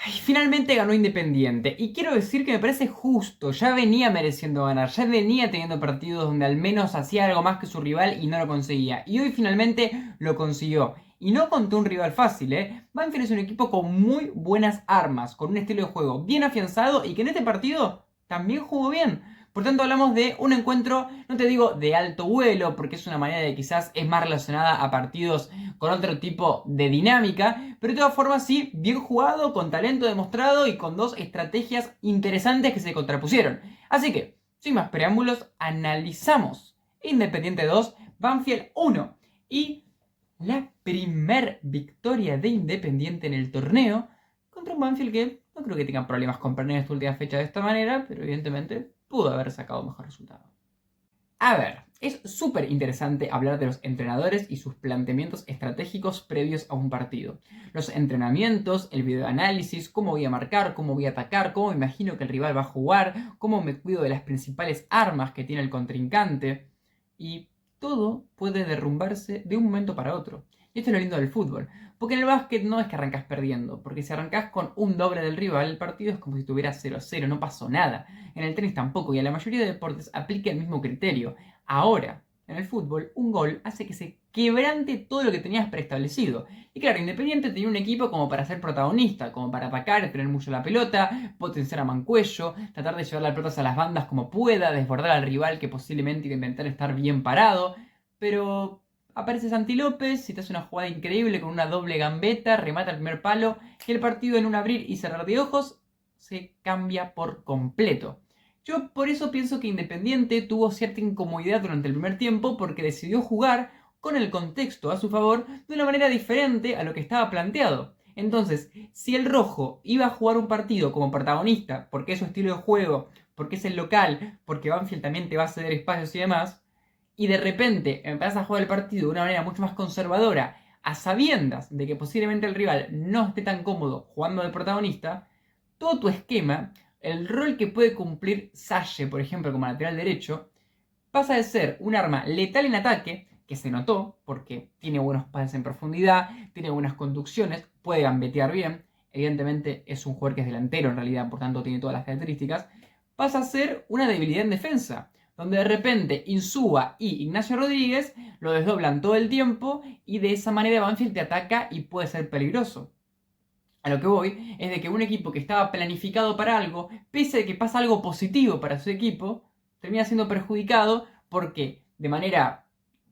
Ay, finalmente ganó Independiente, y quiero decir que me parece justo, ya venía mereciendo ganar, ya venía teniendo partidos donde al menos hacía algo más que su rival y no lo conseguía, y hoy finalmente lo consiguió. Y no contra un rival fácil, ¿eh? Banfield es un equipo con muy buenas armas, con un estilo de juego bien afianzado y que en este partido también jugó bien. Por tanto, hablamos de un encuentro, no te digo de alto vuelo, porque es una manera de quizás es más relacionada a partidos con otro tipo de dinámica, pero de todas formas sí, bien jugado, con talento demostrado y con dos estrategias interesantes que se contrapusieron. Así que, sin más preámbulos, analizamos Independiente 2, Banfield 1 y la primer victoria de Independiente en el torneo contra un Banfield que no creo que tenga problemas con perder esta última fecha de esta manera, pero evidentemente pudo haber sacado mejor resultado. A ver, es súper interesante hablar de los entrenadores y sus planteamientos estratégicos previos a un partido. Los entrenamientos, el videoanálisis, cómo voy a marcar, cómo voy a atacar, cómo me imagino que el rival va a jugar, cómo me cuido de las principales armas que tiene el contrincante. Y todo puede derrumbarse de un momento para otro. Y esto es lo lindo del fútbol. Porque en el básquet no es que arrancas perdiendo, porque si arrancas con un doble del rival, el partido es como si tuviera 0-0, no pasó nada. En el tenis tampoco, y en la mayoría de deportes aplica el mismo criterio. Ahora, en el fútbol, un gol hace que se quebrante todo lo que tenías preestablecido. Y claro, Independiente tenía un equipo como para ser protagonista, como para atacar, tener mucho la pelota, potenciar a Mancuello, tratar de llevar las pelotas a las bandas como pueda, desbordar al rival que posiblemente iba a intentar estar bien parado. Pero aparece Santi López y te hace una jugada increíble con una doble gambeta, remata el primer palo y el partido en un abrir y cerrar de ojos se cambia por completo. Yo por eso pienso que Independiente tuvo cierta incomodidad durante el primer tiempo porque decidió jugar con el contexto a su favor de una manera diferente a lo que estaba planteado. Entonces, si el rojo iba a jugar un partido como protagonista, porque es su estilo de juego, porque es el local, porque Banfield también te va a ceder espacios y demás, y de repente empezás a jugar el partido de una manera mucho más conservadora, a sabiendas de que posiblemente el rival no esté tan cómodo jugando de protagonista, todo tu esquema, el rol que puede cumplir Salle, por ejemplo, como lateral derecho, pasa de ser un arma letal en ataque, que se notó, porque tiene buenos pases en profundidad, tiene buenas conducciones, puede gambetear bien, evidentemente es un jugador que es delantero en realidad, por tanto tiene todas las características, pasa a ser una debilidad en defensa, donde de repente Insúa y Ignacio Rodríguez lo desdoblan todo el tiempo y de esa manera Banfield te ataca y puede ser peligroso. A lo que voy es de que un equipo que estaba planificado para algo, pese a que pasa algo positivo para su equipo, termina siendo perjudicado porque de manera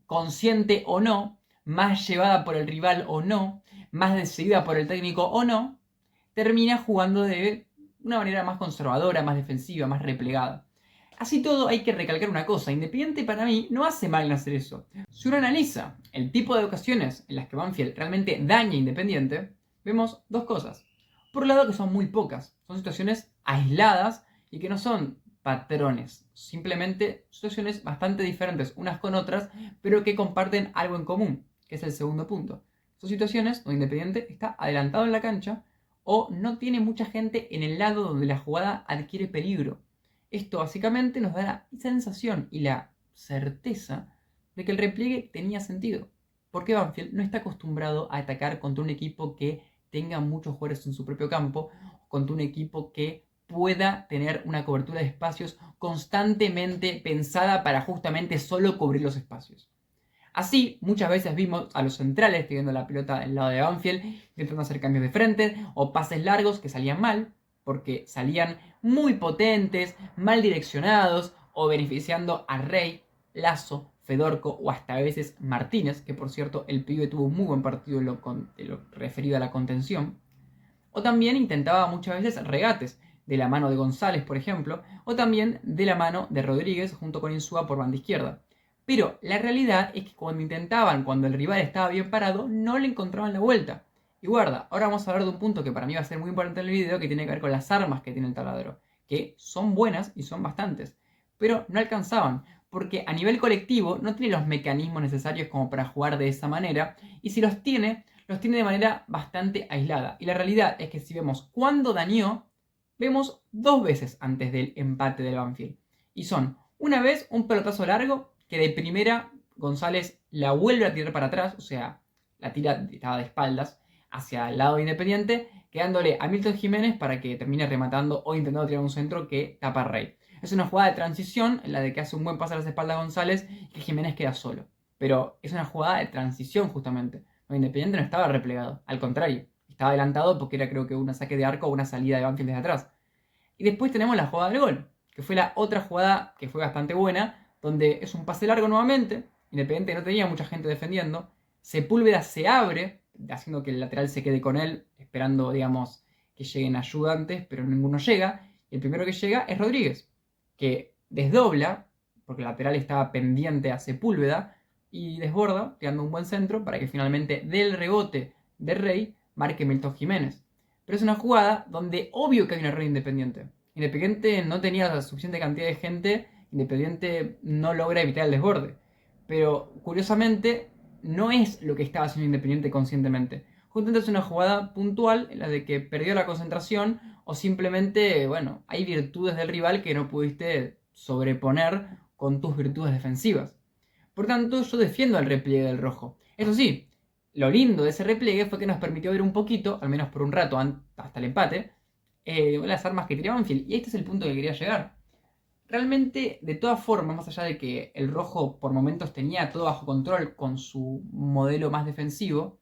consciente o no, más llevada por el rival o no, más decidida por el técnico o no, termina jugando de una manera más conservadora, más defensiva, más replegada. Así todo hay que recalcar una cosa, Independiente para mí no hace mal en hacer eso. Si uno analiza el tipo de ocasiones en las que Banfield realmente daña a Independiente, vemos dos cosas. Por un lado que son muy pocas, son situaciones aisladas y que no son patrones, simplemente situaciones bastante diferentes unas con otras, pero que comparten algo en común, que es el segundo punto. Son situaciones donde Independiente está adelantado en la cancha o no tiene mucha gente en el lado donde la jugada adquiere peligro. Esto básicamente nos da la sensación y la certeza de que el repliegue tenía sentido. Porque Banfield no está acostumbrado a atacar contra un equipo que tenga muchos jugadores en su propio campo, contra un equipo que pueda tener una cobertura de espacios constantemente pensada para justamente solo cubrir los espacios. Así, muchas veces vimos a los centrales teniendo la pelota del lado de Banfield, intentando hacer cambios de frente o pases largos que salían mal, porque salían muy potentes, mal direccionados o beneficiando a Rey, Lazo, Fedorco o hasta a veces Martínez, que por cierto el pibe tuvo un muy buen partido en lo referido a la contención. O también intentaba muchas veces regates, de la mano de González, por ejemplo, o también de la mano de Rodríguez junto con Insúa por banda izquierda. Pero la realidad es que cuando intentaban, cuando el rival estaba bien parado, no le encontraban la vuelta. Y guarda, ahora vamos a hablar de un punto que para mí va a ser muy importante en el video, que tiene que ver con las armas que tiene el taladro, que son buenas y son bastantes, pero no alcanzaban, porque a nivel colectivo no tiene los mecanismos necesarios como para jugar de esa manera, y si los tiene de manera bastante aislada. Y la realidad es que si vemos cuándo dañó, vemos dos veces antes del empate del Banfield. Y son, una vez, un pelotazo largo, que de primera González la vuelve a tirar para atrás, o sea, la tira, estaba de espaldas, hacia el lado de Independiente, quedándole a Milton Jiménez para que termine rematando o intentando tirar un centro que tapa a Rey. Es una jugada de transición en la de que hace un buen pase a las espaldas de González y que Jiménez queda solo. Pero es una jugada de transición justamente. Independiente no estaba replegado, al contrario, estaba adelantado porque era creo que un saque de arco o una salida de Banfield desde atrás. Y después tenemos la jugada del gol, que fue la otra jugada que fue bastante buena, donde es un pase largo nuevamente, Independiente no tenía mucha gente defendiendo, Sepúlveda se abre, haciendo que el lateral se quede con él, esperando, digamos, que lleguen ayudantes, pero ninguno llega, y el primero que llega es Rodríguez, que desdobla, porque el lateral estaba pendiente a Sepúlveda, y desborda, tirando un buen centro, para que finalmente del rebote de Rey marque Milton Jiménez. Pero es una jugada donde obvio que hay un error Independiente. Independiente no tenía la suficiente cantidad de gente, Independiente no logra evitar el desborde. Pero curiosamente no es lo que estaba haciendo Independiente conscientemente. Justamente es una jugada puntual en la de que perdió la concentración o simplemente, bueno, hay virtudes del rival que no pudiste sobreponer con tus virtudes defensivas. Por tanto, yo defiendo el repliegue del rojo. Eso sí, lo lindo de ese repliegue fue que nos permitió ver un poquito, al menos por un rato, hasta el empate, las armas que tiraba Banfield. Y este es el punto que quería llegar. Realmente, de todas formas, más allá de que el rojo por momentos tenía todo bajo control con su modelo más defensivo,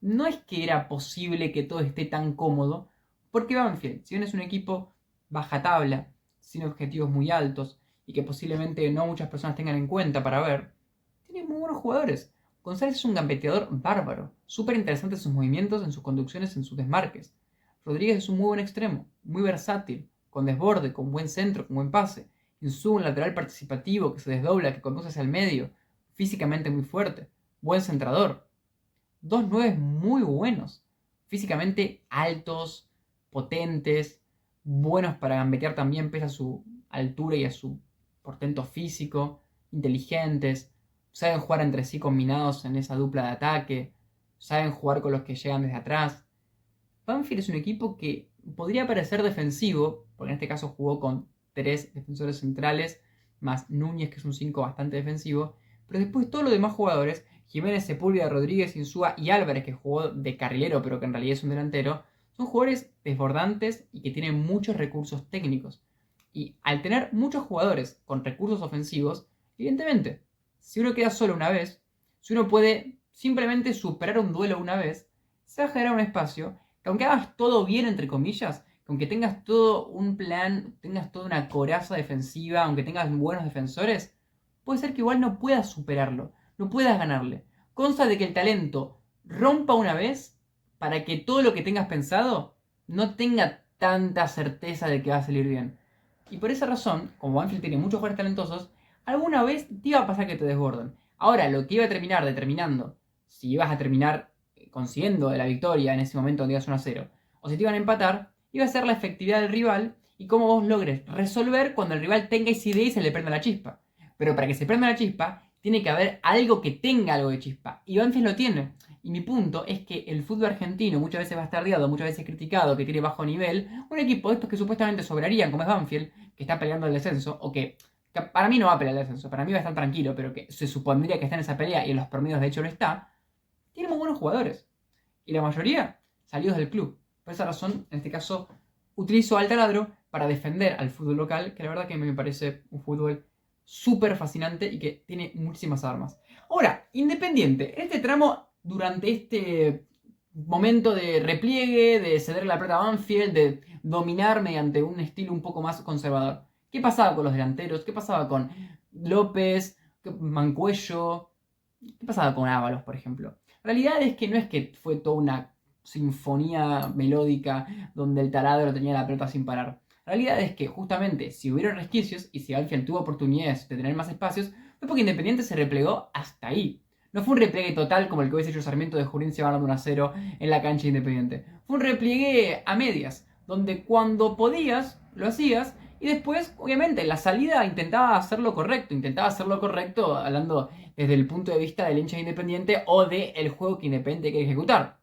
no es que era posible que todo esté tan cómodo, porque Banfield, si bien es un equipo baja tabla, sin objetivos muy altos, y que posiblemente no muchas personas tengan en cuenta para ver, tiene muy buenos jugadores. González es un gambeteador bárbaro, súper interesante en sus movimientos, en sus conducciones, en sus desmarques. Rodríguez es un muy buen extremo, muy versátil, con desborde, con buen centro, con buen pase. Insúa, un lateral participativo que se desdobla, que conduce hacia el medio, físicamente muy fuerte, buen centrador. Dos nueves muy buenos, físicamente altos, potentes, buenos para gambetear también pese a su altura y a su portento físico, inteligentes, saben jugar entre sí combinados en esa dupla de ataque, saben jugar con los que llegan desde atrás. Banfield es un equipo que podría parecer defensivo, porque en este caso jugó con 3 defensores centrales, más Núñez, que es un 5 bastante defensivo, pero después todos los demás jugadores, Jiménez, Sepúlveda, Rodríguez, Insúa y Álvarez, que jugó de carrilero, pero que en realidad es un delantero, son jugadores desbordantes y que tienen muchos recursos técnicos. Y al tener muchos jugadores con recursos ofensivos, evidentemente, si uno queda solo una vez, si uno puede simplemente superar un duelo una vez, se va a generar un espacio que aunque hagas todo bien, entre comillas, que aunque tengas todo un plan, tengas toda una coraza defensiva, aunque tengas buenos defensores, puede ser que igual no puedas superarlo, no puedas ganarle. Consta de que el talento rompa una vez para que todo lo que tengas pensado no tenga tanta certeza de que va a salir bien. Y por esa razón, como Banfield tiene muchos jugadores talentosos, alguna vez te iba a pasar que te desborden. Ahora, lo que iba a terminar determinando si ibas a terminar consiguiendo la victoria en ese momento donde ibas 1-0, o si te iban a empatar, iba a ser la efectividad del rival y cómo vos logres resolver cuando el rival tenga esa idea y se le prenda la chispa. Pero para que se prenda la chispa, tiene que haber algo que tenga algo de chispa. Y Banfield lo tiene. Y mi punto es que el fútbol argentino muchas veces bastardeado, muchas veces criticado, que tiene bajo nivel, un equipo de estos que supuestamente sobrarían, como es Banfield, que está peleando el descenso, o que para mí no va a pelear el descenso, para mí va a estar tranquilo, pero que se supondría que está en esa pelea y en los promedios de hecho lo está, tiene muy buenos jugadores. Y la mayoría salidos del club. Por esa razón, en este caso, utilizo al taladro para defender al fútbol local, que la verdad que me parece un fútbol súper fascinante y que tiene muchísimas armas. Ahora, Independiente, en este tramo, durante este momento de repliegue, de ceder la pelota a Banfield, de dominar mediante un estilo un poco más conservador. ¿Qué pasaba con los delanteros? ¿Qué pasaba con López, Mancuello? ¿Qué pasaba con Ábalos, por ejemplo? La realidad es que no es que fue toda una sinfonía melódica donde el taladro tenía la pelota sin parar. La realidad es que justamente si hubieron resquicios y si Banfield tuvo oportunidades de tener más espacios, fue porque Independiente se replegó hasta ahí. No fue un repliegue total como el que hubiese hecho Sarmiento de Junín se ganando 1-0 en la cancha de Independiente. Fue un repliegue a medias, donde cuando podías, lo hacías, y después, obviamente, en la salida intentaba hacerlo correcto hablando desde el punto de vista del hincha de Independiente o del juego que Independiente quiere ejecutar.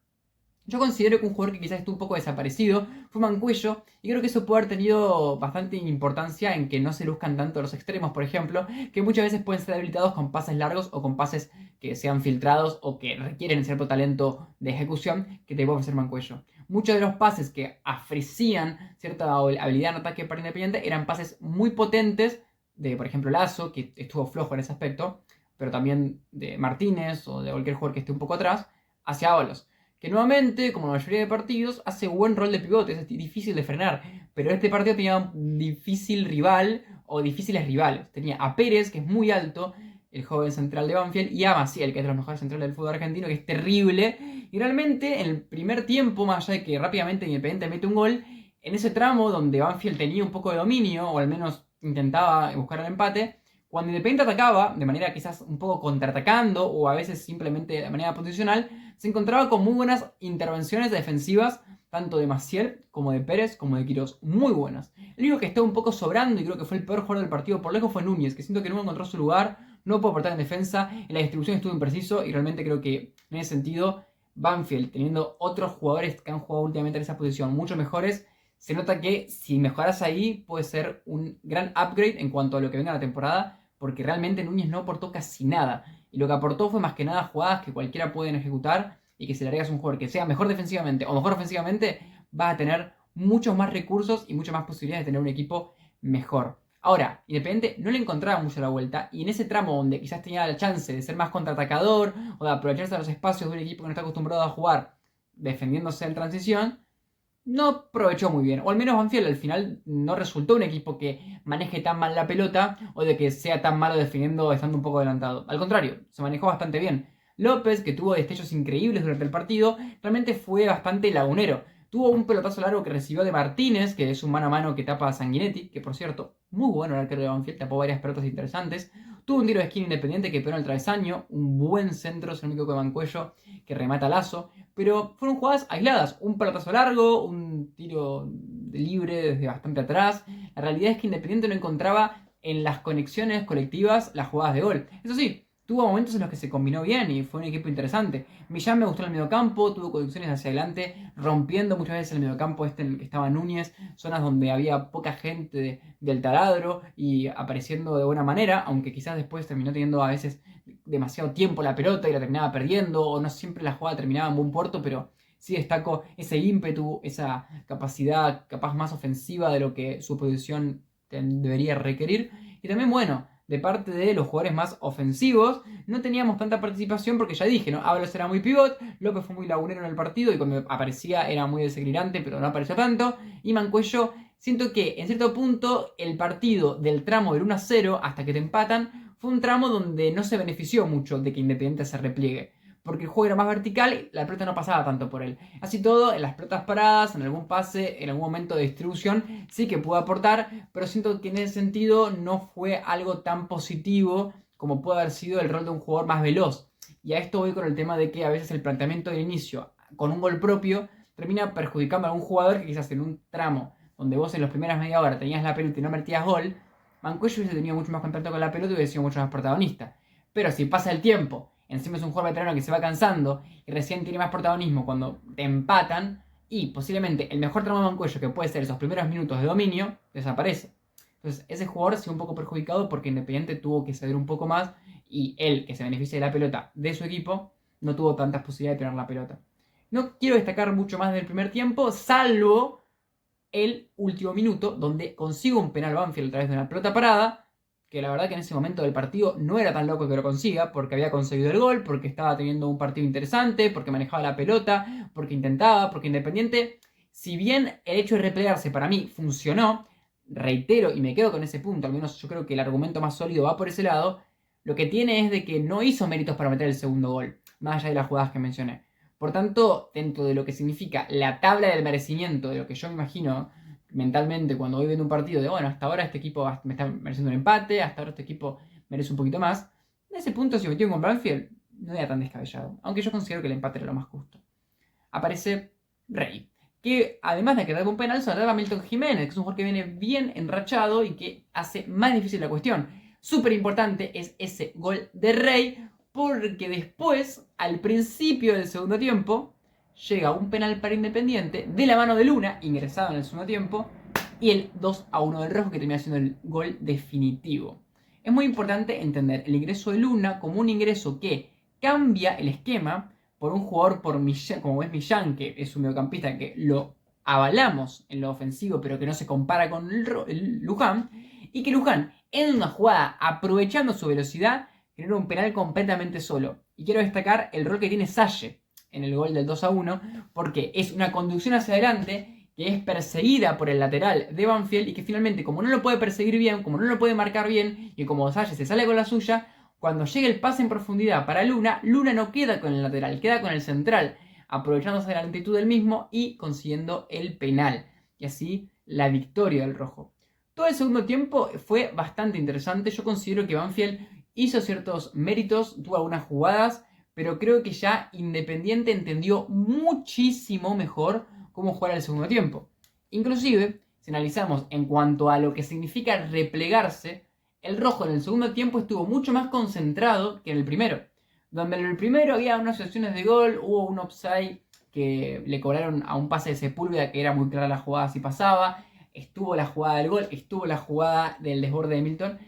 Yo considero que un jugador que quizás estuvo un poco desaparecido fue Mancuello, y creo que eso puede haber tenido bastante importancia en que no se luzcan tanto los extremos, por ejemplo, que muchas veces pueden ser habilitados con pases largos o con pases que sean filtrados o que requieren cierto talento de ejecución que te puede ofrecer Mancuello. Muchos de los pases que ofrecían cierta habilidad en ataque para Independiente eran pases muy potentes de, por ejemplo, Lazo, que estuvo flojo en ese aspecto, pero también de Martínez o de cualquier jugador que esté un poco atrás, hacia Ábalos, que nuevamente, como la mayoría de partidos, hace buen rol de pivote, es difícil de frenar. Pero este partido tenía un difícil rival, o difíciles rivales. Tenía a Pérez, que es muy alto, el joven central de Banfield, y a Maciel, que es de los mejores centrales del fútbol argentino, que es terrible. Y realmente, en el primer tiempo, más allá de que rápidamente Independiente mete un gol, en ese tramo donde Banfield tenía un poco de dominio, o al menos intentaba buscar el empate, cuando Independiente atacaba, de manera quizás un poco contraatacando, o a veces simplemente de manera posicional, se encontraba con muy buenas intervenciones defensivas, tanto de Maciel como de Pérez como de Quirós, muy buenas. El único que está un poco sobrando y creo que fue el peor jugador del partido por lejos fue Núñez, que siento que no encontró su lugar, no pudo aportar en defensa, en la distribución estuvo impreciso y realmente creo que en ese sentido Banfield, teniendo otros jugadores que han jugado últimamente en esa posición mucho mejores, se nota que si mejoras ahí puede ser un gran upgrade en cuanto a lo que venga la temporada, porque realmente Núñez no aportó casi nada. Y lo que aportó fue más que nada jugadas que cualquiera pueden ejecutar y que si le agregas un jugador que sea mejor defensivamente o mejor ofensivamente, vas a tener muchos más recursos y muchas más posibilidades de tener un equipo mejor. Ahora, Independiente no le encontraba mucho la vuelta y en ese tramo donde quizás tenía la chance de ser más contraatacador o de aprovecharse de los espacios de un equipo que no está acostumbrado a jugar defendiéndose en transición, no aprovechó muy bien. O al menos Banfield al final no resultó un equipo que maneje tan mal la pelota o de que sea tan malo defendiendo estando un poco adelantado. Al contrario, se manejó bastante bien. López, que tuvo destellos increíbles durante el partido, realmente fue bastante lagunero. Tuvo un pelotazo largo que recibió de Martínez, que es un mano a mano que tapa a Sanguinetti, que por cierto, muy bueno el arquero de Banfield, tapó varias pelotas interesantes. Tuvo un tiro de esquina Independiente que pegó en el travesaño, un buen centro, si no me equivoco, de Mancuello, que remata Lazo. Pero fueron jugadas aisladas, un pelotazo largo, un tiro libre desde bastante atrás. La realidad es que Independiente no encontraba en las conexiones colectivas las jugadas de gol. Eso sí, tuvo momentos en los que se combinó bien y fue un equipo interesante. Millán me gustó en el mediocampo, tuvo conducciones hacia adelante, rompiendo muchas veces el mediocampo este en el que estaba Núñez, zonas donde había poca gente del taladro y apareciendo de buena manera, aunque quizás después terminó teniendo a veces demasiado tiempo la pelota y la terminaba perdiendo, o no siempre la jugada terminaba en buen puerto, pero sí destacó ese ímpetu, esa capacidad capaz más ofensiva de lo que su posición debería requerir. Y también, bueno, de parte de los jugadores más ofensivos, no teníamos tanta participación porque ya dije, ¿no? Ábalos era muy pivot, López fue muy lagunero en el partido y cuando aparecía era muy desequilibrante, pero no apareció tanto. Y Mancuello, siento que en cierto punto el partido del tramo del 1-0 hasta que te empatan fue un tramo donde no se benefició mucho de que Independiente se repliegue. Porque el juego era más vertical y la pelota no pasaba tanto por él. Así todo, en las pelotas paradas, en algún pase, en algún momento de distribución, sí que pudo aportar, pero siento que en ese sentido no fue algo tan positivo como puede haber sido el rol de un jugador más veloz. Y a esto voy con el tema de que a veces el planteamiento del inicio, con un gol propio, termina perjudicando a algún jugador que quizás en un tramo donde vos en las primeras media hora tenías la pelota y no metías gol, Mancuello hubiese tenido mucho más contacto con la pelota y hubiese sido mucho más protagonista. Pero si pasa el tiempo, encima es un jugador veterano que se va cansando y recién tiene más protagonismo cuando te empatan, y posiblemente el mejor tramo de Mancuello, que puede ser esos primeros minutos de dominio, desaparece. Entonces ese jugador se ve un poco perjudicado porque Independiente tuvo que ceder un poco más y él, que se beneficia de la pelota de su equipo, no tuvo tantas posibilidades de tener la pelota. No quiero destacar mucho más del primer tiempo, salvo el último minuto, donde consigo un penal Banfield a través de una pelota parada, que la verdad que en ese momento del partido no era tan loco que lo consiga, porque había conseguido el gol, porque estaba teniendo un partido interesante, porque manejaba la pelota, porque intentaba, porque Independiente, si bien el hecho de replegarse para mí funcionó, reitero y me quedo con ese punto, al menos yo creo que el argumento más sólido va por ese lado, lo que tiene es de que no hizo méritos para meter el segundo gol, más allá de las jugadas que mencioné. Por tanto, dentro de lo que significa la tabla del merecimiento, de lo que yo me imagino mentalmente cuando voy viendo un partido, de bueno, hasta ahora este equipo me está mereciendo un empate, hasta ahora este equipo merece un poquito más, en ese punto si metió con Banfield no era tan descabellado, aunque yo considero que el empate era lo más justo. Aparece Rey, que además de quedar con un penal, se a Milton Jiménez, que es un jugador que viene bien enrachado y que hace más difícil la cuestión. Súper importante es ese gol de Rey, porque después, al principio del segundo tiempo, llega un penal para Independiente de la mano de Luna, ingresado en el segundo tiempo, y el 2-1 del rojo que termina siendo el gol definitivo. Es muy importante entender el ingreso de Luna como un ingreso que cambia el esquema por un jugador como es Millán, que es un mediocampista que lo avalamos en lo ofensivo, pero que no se compara con el Luján, y que Luján, en una jugada, aprovechando su velocidad, genera un penal completamente solo. Y quiero destacar el rol que tiene Salle en el gol del 2-1, porque es una conducción hacia adelante que es perseguida por el lateral de Banfield y que finalmente, como no lo puede perseguir bien, como no lo puede marcar bien y como Salle se sale con la suya, cuando llega el pase en profundidad para Luna, Luna no queda con el lateral, queda con el central, aprovechándose de la lentitud del mismo y consiguiendo el penal. Y así la victoria del rojo. Todo el segundo tiempo fue bastante interesante. Yo considero que Banfield hizo ciertos méritos, tuvo algunas jugadas, pero creo que ya Independiente entendió muchísimo mejor cómo jugar el segundo tiempo. Inclusive, si analizamos en cuanto a lo que significa replegarse, el rojo en el segundo tiempo estuvo mucho más concentrado que en el primero. Donde en el primero había unas situaciones de gol, hubo un offside que le cobraron a un pase de Sepúlveda que era muy clara la jugada si pasaba, estuvo la jugada del gol, estuvo la jugada del desborde de Milton.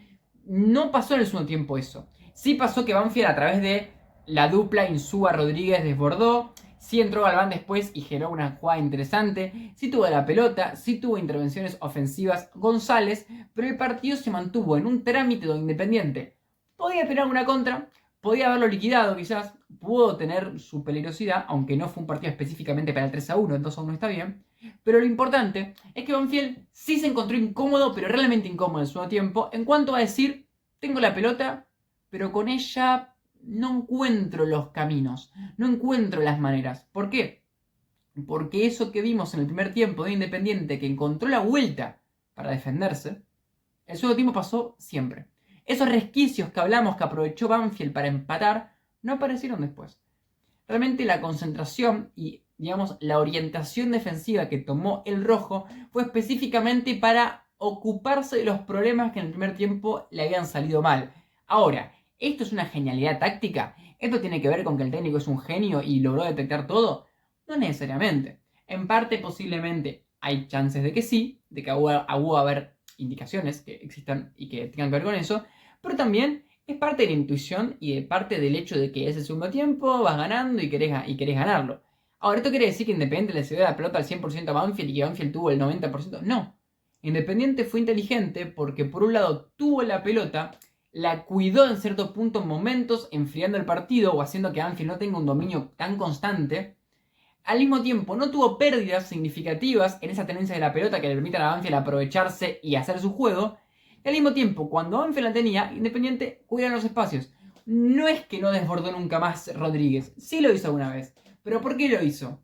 No pasó en el segundo tiempo eso. Sí pasó que Banfield a través de la dupla Insúa-Rodríguez desbordó. Sí entró Galván después y generó una jugada interesante. Sí tuvo la pelota, sí tuvo intervenciones ofensivas González, pero el partido se mantuvo en un trámite donde Independiente podía tener una contra, podía haberlo liquidado quizás, pudo tener su peligrosidad, aunque no fue un partido específicamente para el 3-1, el 2-1 está bien. Pero lo importante es que Banfield sí se encontró incómodo, pero realmente incómodo en su tiempo, en cuanto a decir, tengo la pelota, pero con ella no encuentro los caminos, no encuentro las maneras. ¿Por qué? Porque eso que vimos en el primer tiempo de Independiente, que encontró la vuelta para defenderse, el segundo tiempo pasó siempre. Esos resquicios que hablamos que aprovechó Banfield para empatar, no aparecieron después. Realmente la concentración y, digamos, la orientación defensiva que tomó el rojo fue específicamente para ocuparse de los problemas que en el primer tiempo le habían salido mal. Ahora, ¿esto es una genialidad táctica? ¿Esto tiene que ver con que el técnico es un genio y logró detectar todo? No necesariamente. En parte, posiblemente, hay chances de que sí, de que hubo haber indicaciones que existan y que tengan que ver con eso, pero también es parte de la intuición y de parte del hecho de que es el segundo tiempo, vas ganando y querés ganarlo. Ahora, ¿esto quiere decir que Independiente le cedió la pelota al 100% a Banfield y que Banfield tuvo el 90%? No. Independiente fue inteligente porque por un lado tuvo la pelota, la cuidó en ciertos puntos, momentos, enfriando el partido o haciendo que Banfield no tenga un dominio tan constante. Al mismo tiempo, no tuvo pérdidas significativas en esa tenencia de la pelota que le permitan a Banfield aprovecharse y hacer su juego. Y al mismo tiempo, cuando Banfield la tenía, Independiente cuida los espacios. No es que no desbordó nunca más Rodríguez, sí lo hizo alguna vez. ¿Pero por qué lo hizo?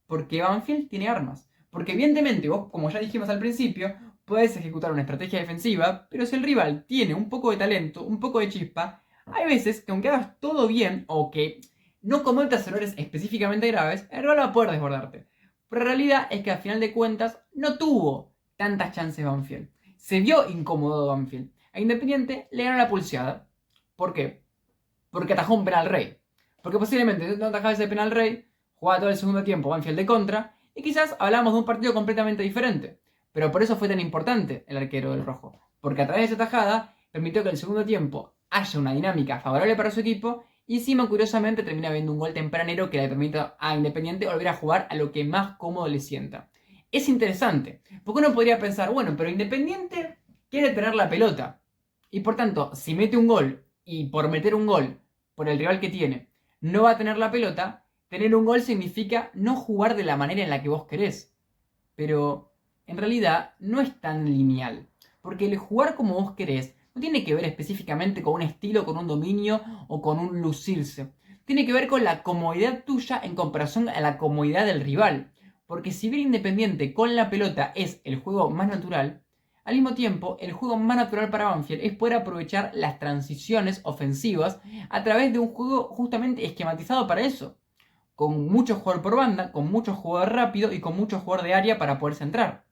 Porque Banfield tiene armas. Porque evidentemente vos, como ya dijimos al principio, podés ejecutar una estrategia defensiva, pero si el rival tiene un poco de talento, un poco de chispa, hay veces que aunque hagas todo bien o que no cometas errores específicamente graves, el rival va a poder desbordarte. Pero la realidad es que al final de cuentas no tuvo tantas chances Banfield. Se vio incómodo Banfield. A Independiente le ganó la pulseada. ¿Por qué? Porque atajó un penal rey. Porque posiblemente no atajaba ese penal rey, jugaba todo el segundo tiempo Banfield de contra, y quizás hablamos de un partido completamente diferente. Pero por eso fue tan importante el arquero del rojo. Porque a través de esa tajada permitió que en el segundo tiempo haya una dinámica favorable para su equipo y encima curiosamente termina viendo un gol tempranero que le permite a Independiente volver a jugar a lo que más cómodo le sienta. Es interesante, porque uno podría pensar, bueno, pero Independiente quiere tener la pelota. Y por tanto, si mete un gol y por meter un gol por el rival que tiene, no va a tener la pelota, tener un gol significa no jugar de la manera en la que vos querés. Pero en realidad no es tan lineal, porque el jugar como vos querés no tiene que ver específicamente con un estilo, con un dominio o con un lucirse. Tiene que ver con la comodidad tuya en comparación a la comodidad del rival. Porque si bien Independiente con la pelota es el juego más natural, al mismo tiempo el juego más natural para Banfield es poder aprovechar las transiciones ofensivas a través de un juego justamente esquematizado para eso. Con mucho jugador por banda, con mucho jugador rápido y con mucho jugador de área para poder centrar.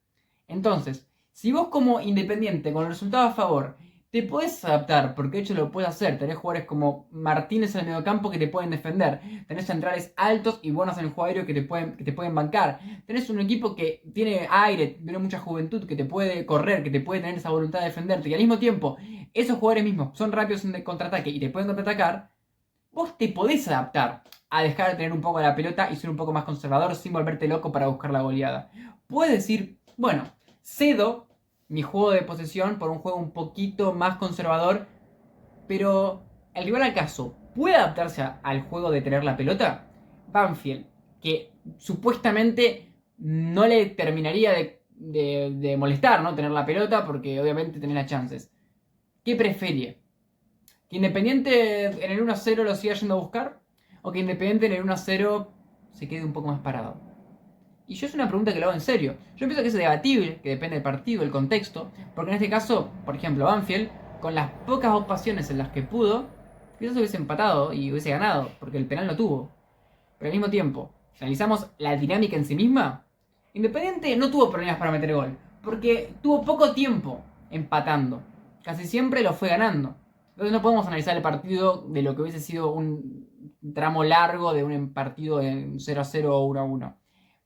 Entonces, si vos como Independiente, con el resultado a favor, te puedes adaptar, porque de hecho lo puedes hacer. Tenés jugadores como Martínez en el mediocampo que te pueden defender. Tenés centrales altos y buenos en el juego aéreo que te pueden bancar. Tenés un equipo que tiene aire, tiene mucha juventud, que te puede correr, que te puede tener esa voluntad de defenderte. Y al mismo tiempo, esos jugadores mismos son rápidos en el contraataque y te pueden contraatacar. Vos te podés adaptar a dejar de tener un poco la pelota y ser un poco más conservador sin volverte loco para buscar la goleada. Puedes decir, bueno, cedo mi juego de posesión por un juego un poquito más conservador, pero ¿el rival acaso puede adaptarse al juego de tener la pelota? Banfield, que supuestamente no le terminaría de molestar, ¿no? Tener la pelota porque obviamente tenés las chances. ¿Qué prefiere? ¿Que Independiente en el 1-0 lo siga yendo a buscar? ¿O que Independiente en el 1-0 se quede un poco más parado? Y yo es una pregunta que lo hago en serio. Yo pienso que es debatible, que depende del partido, del contexto, porque en este caso, por ejemplo, Banfield, con las pocas ocasiones en las que pudo, quizás hubiese empatado y hubiese ganado, porque el penal no tuvo. Pero al mismo tiempo, si analizamos la dinámica en sí misma, Independiente no tuvo problemas para meter gol, porque tuvo poco tiempo empatando. Casi siempre lo fue ganando. Entonces no podemos analizar el partido de lo que hubiese sido un tramo largo de un partido en 0-0 o 1-1.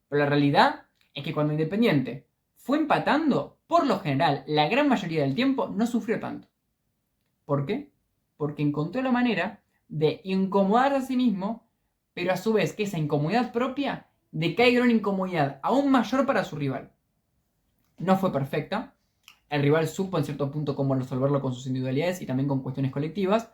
Pero la realidad es que cuando Independiente fue empatando, por lo general, la gran mayoría del tiempo no sufrió tanto. ¿Por qué? Porque encontró la manera de incomodarse a sí mismo, pero a su vez que esa incomodidad propia decaiga en una incomodidad aún mayor para su rival. No fue perfecta. El rival supo en cierto punto cómo resolverlo con sus individualidades y también con cuestiones colectivas,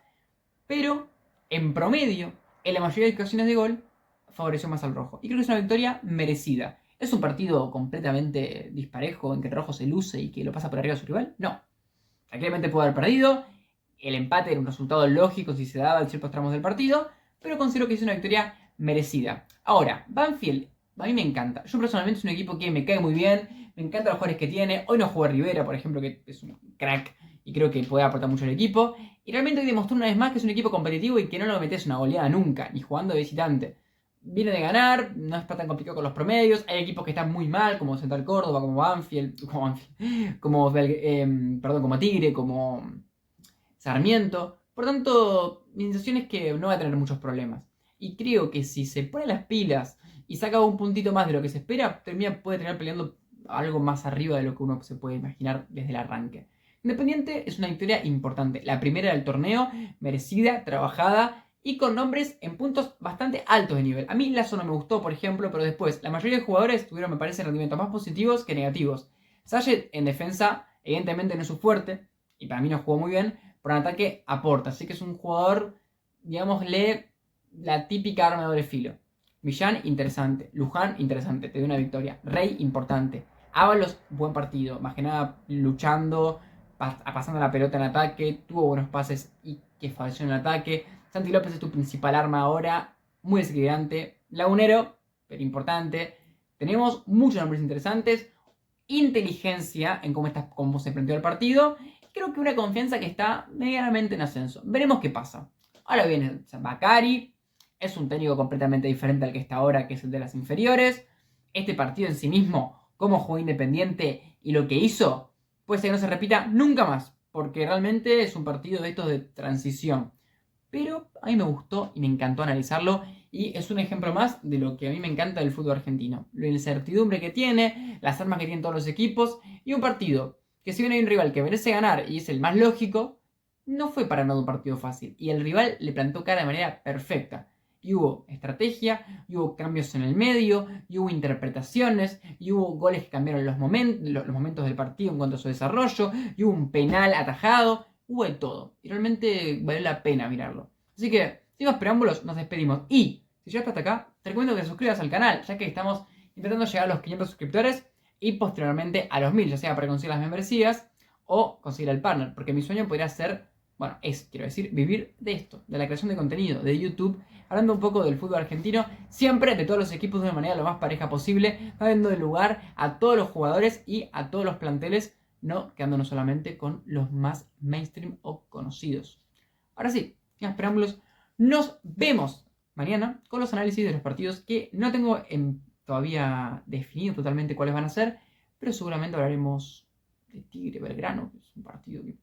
pero en promedio, en la mayoría de ocasiones de gol, favoreció más al rojo. Y creo que es una victoria merecida. ¿Es un partido completamente disparejo en que el rojo se luce y que lo pasa por arriba a su rival? No. Tranquilamente pudo haber perdido. El empate era un resultado lógico si se daba en ciertos tramos del partido, pero considero que es una victoria merecida. Ahora, Banfield, a mí me encanta. Yo personalmente es un equipo que me cae muy bien, me encantan los jugadores que tiene. Hoy no jugó Rivera, por ejemplo, que es un crack y creo que puede aportar mucho al equipo. Y realmente hoy demostró una vez más que es un equipo competitivo y que no lo metes una goleada nunca, ni jugando de visitante. Viene de ganar, no está tan complicado con los promedios. Hay equipos que están muy mal, como Central Córdoba, como Banfield, como Tigre, como Sarmiento. Por tanto, mi sensación es que no va a tener muchos problemas. Y creo que si se pone las pilas y saca un puntito más de lo que se espera, puede terminar peleando algo más arriba de lo que uno se puede imaginar desde el arranque. Independiente es una victoria importante. La primera del torneo, merecida, trabajada y con nombres en puntos bastante altos de nivel. A mí Lazo no me gustó, por ejemplo, pero después la mayoría de jugadores tuvieron, me parece, rendimientos más positivos que negativos. Sayet en defensa, evidentemente no es su fuerte, y para mí no jugó muy bien, por un ataque aporta. Así que es un jugador, digámosle, la típica arma de doble filo. Millán, interesante. Luján, interesante. Te dio una victoria. Rey, importante. Ábalos, buen partido. Más que nada luchando, pasando la pelota en ataque. Tuvo buenos pases y que falló en el ataque. Santi López es tu principal arma ahora. Muy desequilibrante. Lagunero, pero importante. Tenemos muchos nombres interesantes. Inteligencia en cómo se planteó el partido. Creo que una confianza que está medianamente en ascenso. Veremos qué pasa. Ahora viene Bacari. Es un técnico completamente diferente al que está ahora, que es el de las inferiores. Este partido en sí mismo, cómo jugó Independiente y lo que hizo, puede ser que no se repita nunca más. Porque realmente es un partido de estos de transición. Pero a mí me gustó y me encantó analizarlo. Y es un ejemplo más de lo que a mí me encanta del fútbol argentino. La incertidumbre que tiene, las armas que tienen todos los equipos. Y un partido que si bien hay un rival que merece ganar y es el más lógico, no fue para nada un partido fácil. Y el rival le plantó cara de manera perfecta. Y hubo estrategia, y hubo cambios en el medio, y hubo interpretaciones, y hubo goles que cambiaron los momentos del partido en cuanto a su desarrollo, y hubo un penal atajado, hubo de todo. Y realmente valió la pena mirarlo. Así que, sin más preámbulos, nos despedimos. Y, si ya estás hasta acá, te recomiendo que te suscribas al canal, ya que estamos intentando llegar a los 500 suscriptores y posteriormente a los 1000, ya sea para conseguir las membresías o conseguir el partner, porque mi sueño podría ser, bueno, quiero decir, vivir de esto, de la creación de contenido, de YouTube, hablando un poco del fútbol argentino, siempre de todos los equipos de una manera lo más pareja posible, dando lugar a todos los jugadores y a todos los planteles, no quedándonos solamente con los más mainstream o conocidos. Ahora sí, sin más preámbulos, nos vemos mañana con los análisis de los partidos que no tengo todavía definido totalmente cuáles van a ser, pero seguramente hablaremos de Tigre Belgrano, que es un partido que